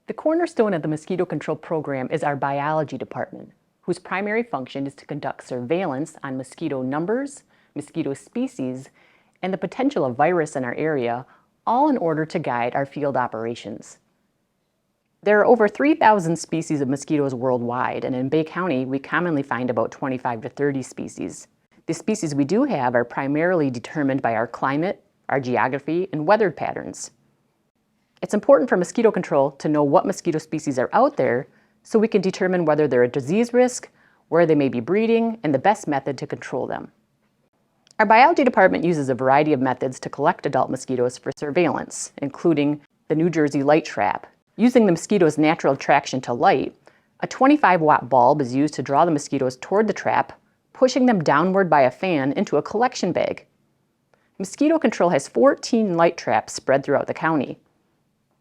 The cornerstone of the mosquito control program is our biology department, whose primary function is to conduct surveillance on mosquito numbers, mosquito species, and the potential of virus in our area, all in order to guide our field operations. There are over 3,000 species of mosquitoes worldwide, and in Bay County, we commonly find about 25 to 30 species. The species we do have are primarily determined by our climate, our geography, and weather patterns. It's important for mosquito control to know what mosquito species are out there so we can determine whether they're a disease risk, where they may be breeding, and the best method to control them. Our biology department uses a variety of methods to collect adult mosquitoes for surveillance, including the New Jersey light trap. Using the mosquito's natural attraction to light, a 25-watt bulb is used to draw the mosquitoes toward the trap, pushing them downward by a fan into a collection bag. Mosquito control has 14 light traps spread throughout the county.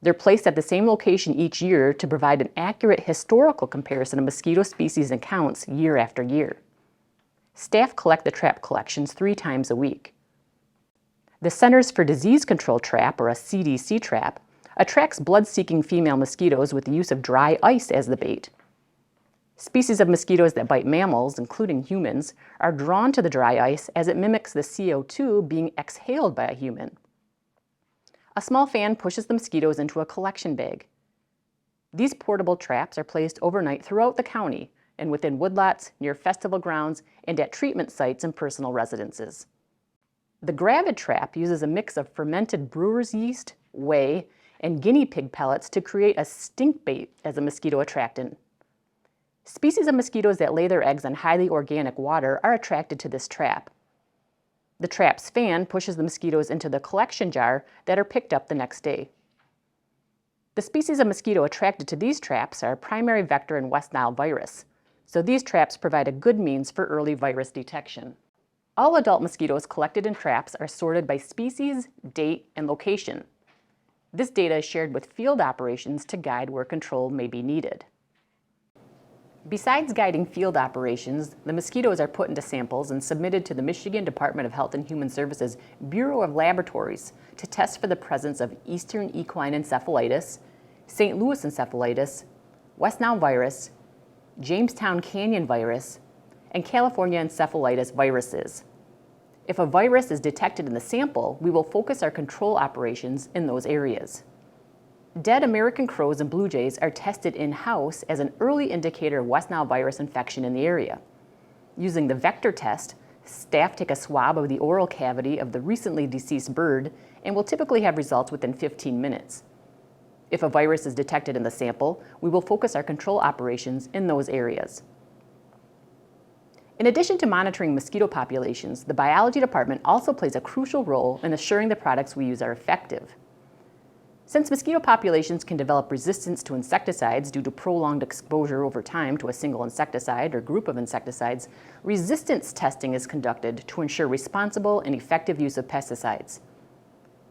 They're placed at the same location each year to provide an accurate historical comparison of mosquito species and counts year after year. Staff collect the trap collections 3 times a week. The Centers for Disease Control trap, or a CDC trap, attracts blood-seeking female mosquitoes with the use of dry ice as the bait. Species of mosquitoes that bite mammals, including humans, are drawn to the dry ice as it mimics the CO2 being exhaled by a human. A small fan pushes the mosquitoes into a collection bag. These portable traps are placed overnight throughout the county and within woodlots, near festival grounds, and at treatment sites and personal residences. The Gravid Trap uses a mix of fermented brewer's yeast, whey, and guinea pig pellets to create a stink bait as a mosquito attractant. Species of mosquitoes that lay their eggs on highly organic water are attracted to this trap. The trap's fan pushes the mosquitoes into the collection jar that are picked up the next day. The species of mosquito attracted to these traps are a primary vector in West Nile virus, so these traps provide a good means for early virus detection. All adult mosquitoes collected in traps are sorted by species, date, and location. This data is shared with field operations to guide where control may be needed. Besides guiding field operations, the mosquitoes are put into samples and submitted to the Michigan Department of Health and Human Services Bureau of Laboratories to test for the presence of Eastern equine encephalitis, St. Louis encephalitis, West Nile virus, Jamestown Canyon virus, and California encephalitis viruses. If a virus is detected in the sample, we will focus our control operations in those areas. Dead American crows and blue jays are tested in-house as an early indicator of West Nile virus infection in the area. Using the vector test, staff take a swab of the oral cavity of the recently deceased bird and will typically have results within 15 minutes. If a virus is detected in the sample, we will focus our control operations in those areas. In addition to monitoring mosquito populations, the biology department also plays a crucial role in assuring the products we use are effective. Since mosquito populations can develop resistance to insecticides due to prolonged exposure over time to a single insecticide or group of insecticides, resistance testing is conducted to ensure responsible and effective use of pesticides.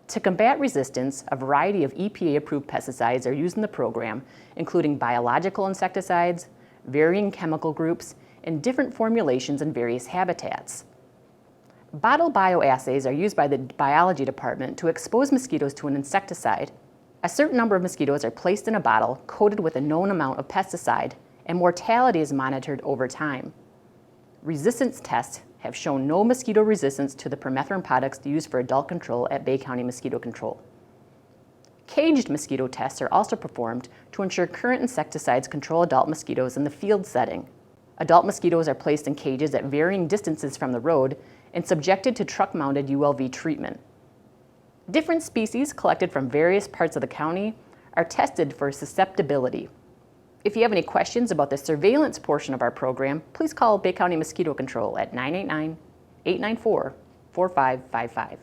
To combat resistance, a variety of EPA-approved pesticides are used in the program, including biological insecticides, varying chemical groups, and different formulations in various habitats. Bottle bioassays are used by the biology department to expose mosquitoes to an insecticide. A certain number of mosquitoes are placed in a bottle coated with a known amount of pesticide, and mortality is monitored over time. Resistance tests have shown no mosquito resistance to the permethrin products used for adult control at Bay County Mosquito Control. Caged mosquito tests are also performed to ensure current insecticides control adult mosquitoes in the field setting. Adult mosquitoes are placed in cages at varying distances from the road and subjected to truck-mounted ULV treatment. Different species collected from various parts of the county are tested for susceptibility. If you have any questions about the surveillance portion of our program, please call Bay County Mosquito Control at 989-894-4555.